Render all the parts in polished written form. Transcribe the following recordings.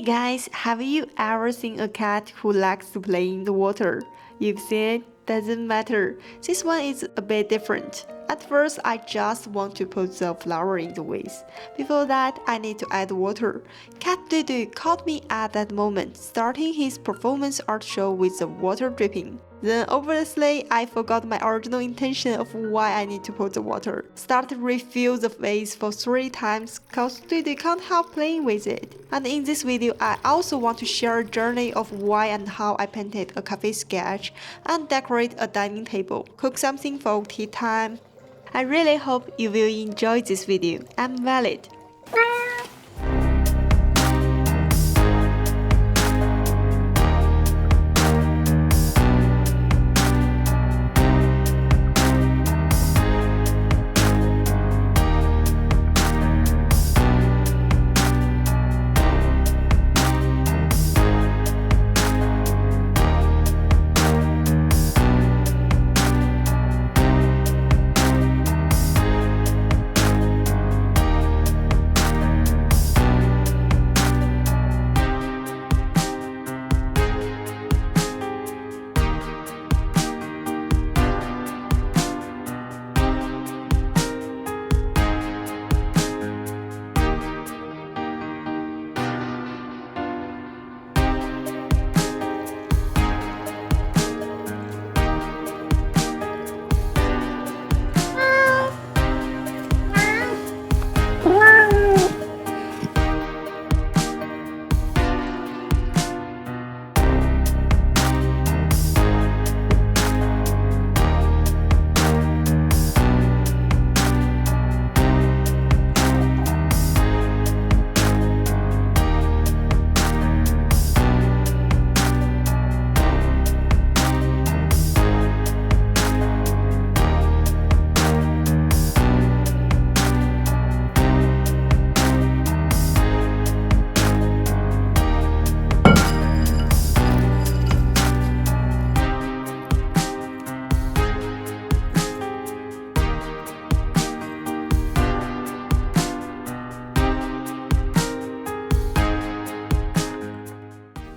guys, have you ever seen a cat who likes to play in the water? You've seen it? Doesn't matter. This one is a bit different. At first, I just want to put the flower in the vase. Before that, I need to add water. Cat Duidui caught me at that moment, starting his performance art show with the water dripping. Then obviously, I forgot my original intention of why I need to put the water. Start to refill the vase for 3 times cause Duidui can't help playing with it. And in this video, I also want to share a journey of why and how I painted a cafe sketch and decorate a dining table, cook something for tea time. I really hope you will enjoy this video. I'm Valid.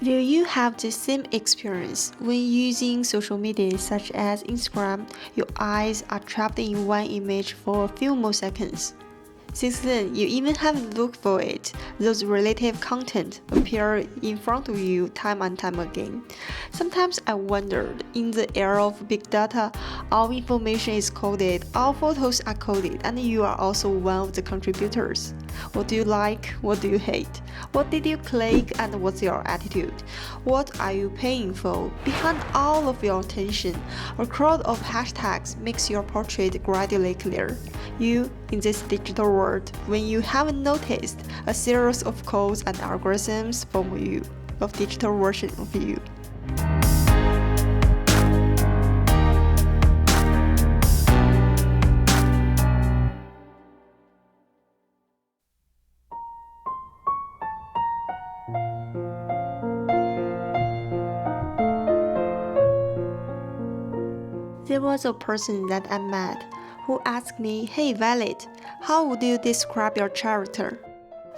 Do you have the same experience when using social media such as Instagram? Your eyes are trapped in one image for a few more seconds. Since then, you even haven't looked for it. Those relative content appear in front of you time and time again. Sometimes I wondered, in the era of big data, all information is coded, all photos are coded, and you are also one of the contributors. What do you like? What do you hate? What did you click and what's your attitude? What are you paying for? Behind all of your attention, a crowd of hashtags makes your portrait gradually clear. You, in this digital world, when you haven't noticed, a series of codes and algorithms form you, of digital version of you. There was a person that I met who asked me, "Hey Valid, how would you describe your character?"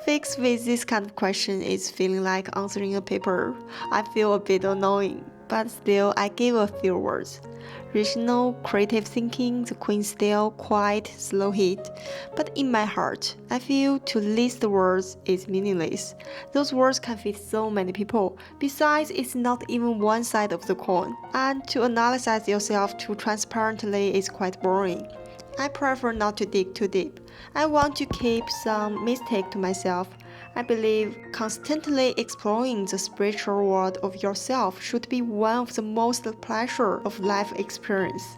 Faced with this kind of question is feeling like answering a paper. I feel a bit annoying, but still I gave a few words. Rational, creative thinking, the queen style, quiet, slow hit. But in my heart, I feel to list the words is meaningless. Those words can fit so many people. Besides, it's not even one side of the coin. And to analyze yourself too transparently is quite boring. I prefer not to dig too deep. I want to keep some mistake to myself. I believe constantly exploring the spiritual world of yourself should be one of the most pleasure of life experience.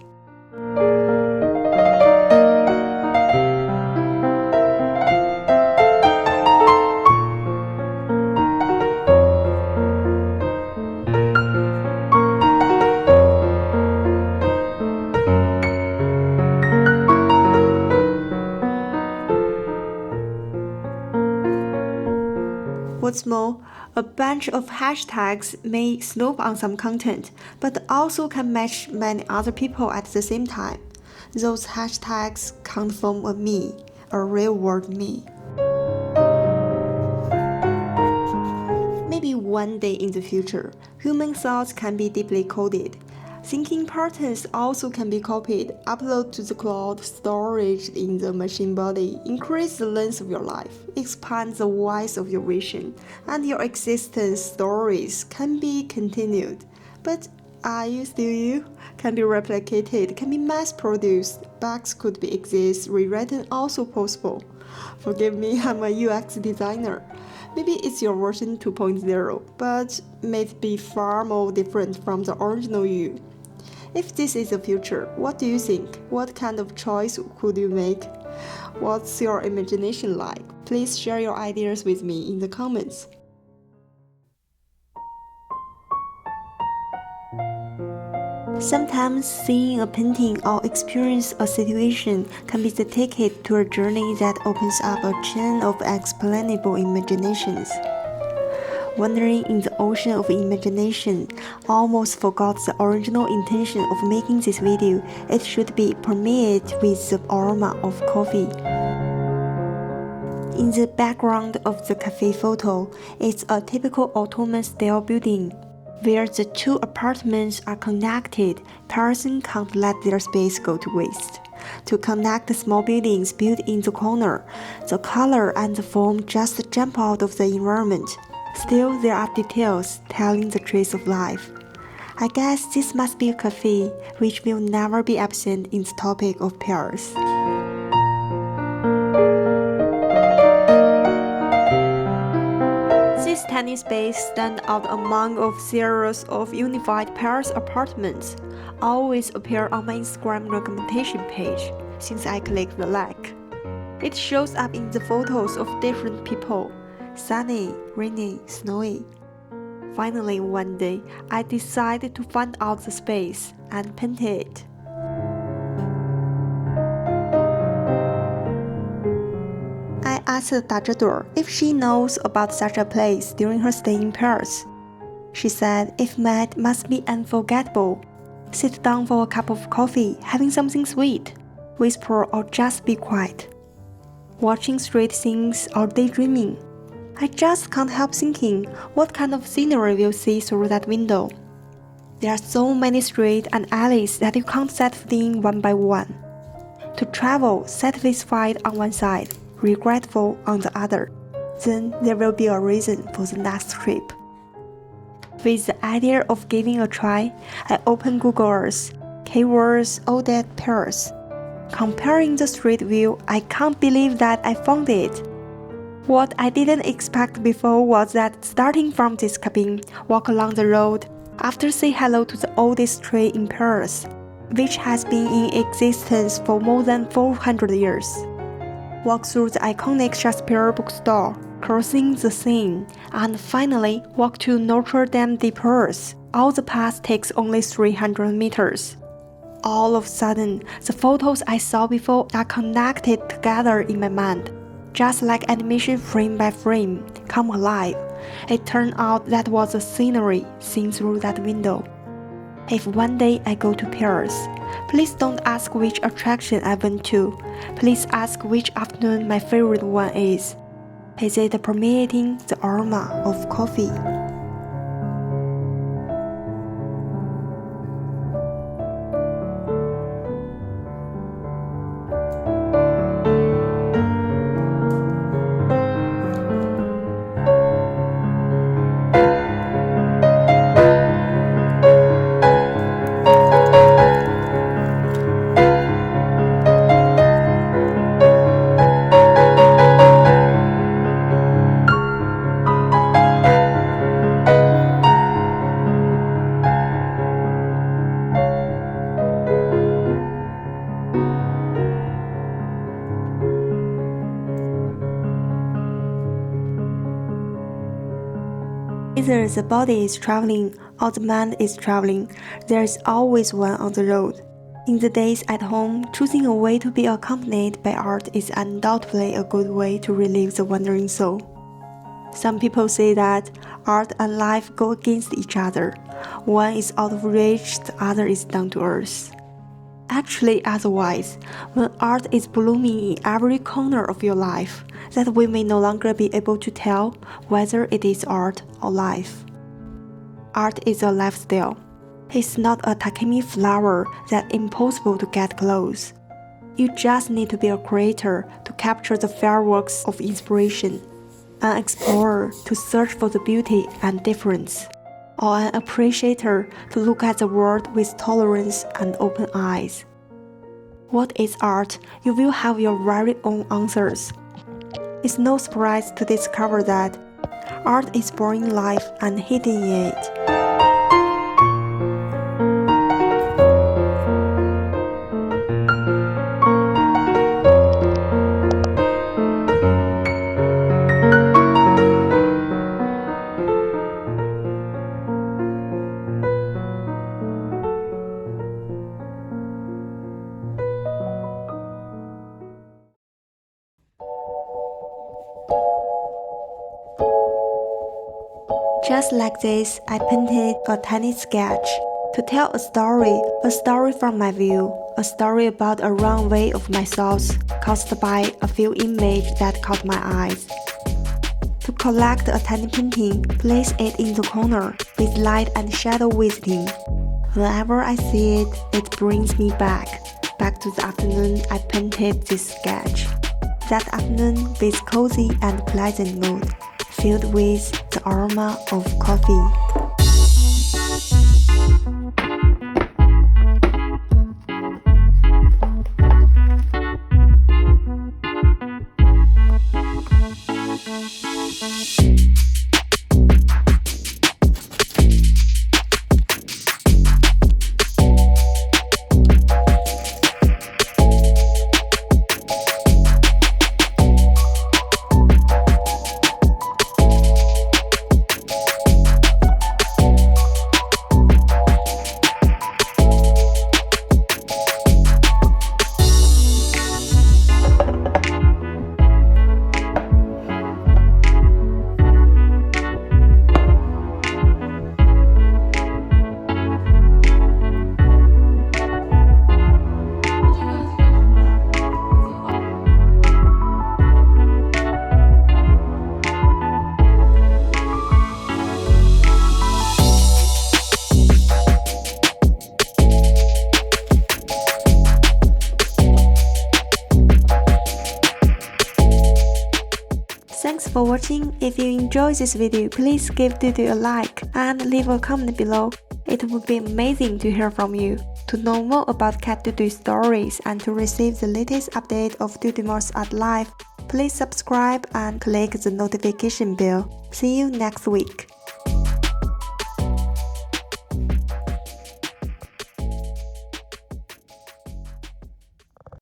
What's more, a bunch of hashtags may snoop on some content, but also can match many other people at the same time. Those hashtags can't form a me, a real world me. one day in the future, human thoughts can be deeply coded. Thinking patterns also can be copied, uploaded to the cloud, storage in the machine body, increase the length of your life, expand the width of your vision, and your existence stories can be continued. But are you still you? Can be replicated, can be mass-produced, bugs could be exist, rewritten also possible. Forgive me, I'm a UX designer. Maybe it's your version 2.0, but may be far more different from the original you. If this is the future, what do you think? What kind of choice could you make? What's your imagination like? Please share your ideas with me in the comments. Sometimes seeing a painting or experience a situation can be the ticket to a journey that opens up a chain of unexplainable imaginations. Wandering in the ocean of imagination, almost forgot the original intention of making this video. It should be permeated with the aroma of coffee. In the background of the cafe photo, it's a typical Ottoman-style building. Where the two apartments are connected, persons can't let their space go to waste. To connect the small buildings built in the corner, the color and the form just jump out of the environment. Still, there are details telling the trace of life. I guess this must be a cafe, which will never be absent in the topic of Paris. This tiny space stands out among a series of unified Paris apartments, always appear on my Instagram recommendation page since I clicked the like. It shows up in the photos of different people, sunny, rainy, snowy. Finally, one day, I decided to find out the space and paint it. I asked the Dajador if she knows about such a place during her stay in Paris. She said if met must be unforgettable. Sit down for a cup of coffee, having something sweet, whisper or just be quiet. Watching street scenes or daydreaming. I just can't help thinking what kind of scenery we'll see through that window. There are so many streets and alleys that you can't set foot in one by one. To travel, satisfied on one side, regretful on the other. Then there will be a reason for the next trip. With the idea of giving a try, I opened Google Earth, keywords ODETTE Paris. Comparing the street view, I can't believe that I found it. What I didn't expect before was that starting from this cabin, walk along the road, after say hello to the oldest tree in Paris, which has been in existence for more than 400 years. Walk through the iconic Shakespeare bookstore, crossing the Seine, and finally walk to Notre Dame de Paris. All the path takes only 300 meters. All of a sudden, the photos I saw before are connected together in my mind. Just like animation frame by frame, come alive. It turned out that was a scenery seen through that window. If one day I go to Paris, please don't ask which attraction I went to. Please ask which afternoon my favorite one is. Is it permeating the aroma of coffee? Either the body is traveling or the mind is traveling, there is always one on the road. In the days at home, choosing a way to be accompanied by art is undoubtedly a good way to relieve the wandering soul. Some people say that art and life go against each other. One is out of reach, the other is down to earth. Actually, otherwise, when art is blooming in every corner of your life, that we may no longer be able to tell whether it is art or life. Art is a lifestyle. It's not a takimi flower that's impossible to get close. You just need to be a creator to capture the fireworks of inspiration, an explorer to search for the beauty and difference, or an appreciator to look at the world with tolerance and open eyes. What is art? You will have your very own answers. It's no surprise to discover that art is born in life and hidden in it. Just like this, I painted a tiny sketch to tell a story from my view, a story about a runway of my thoughts caused by a few images that caught my eyes. To collect a tiny painting, place it in the corner with light and shadow visiting. Whenever I see it, it brings me back to the afternoon I painted this sketch. That afternoon with cozy and pleasant mood, filled with the aroma of coffee. Thanks for watching. If you enjoyed this video, please give duidui a like and leave a comment below. It would be amazing to hear from you. To know more about cat duidui stories and to receive the latest update of duiduime's art life, please subscribe and click the notification bell. See you next week.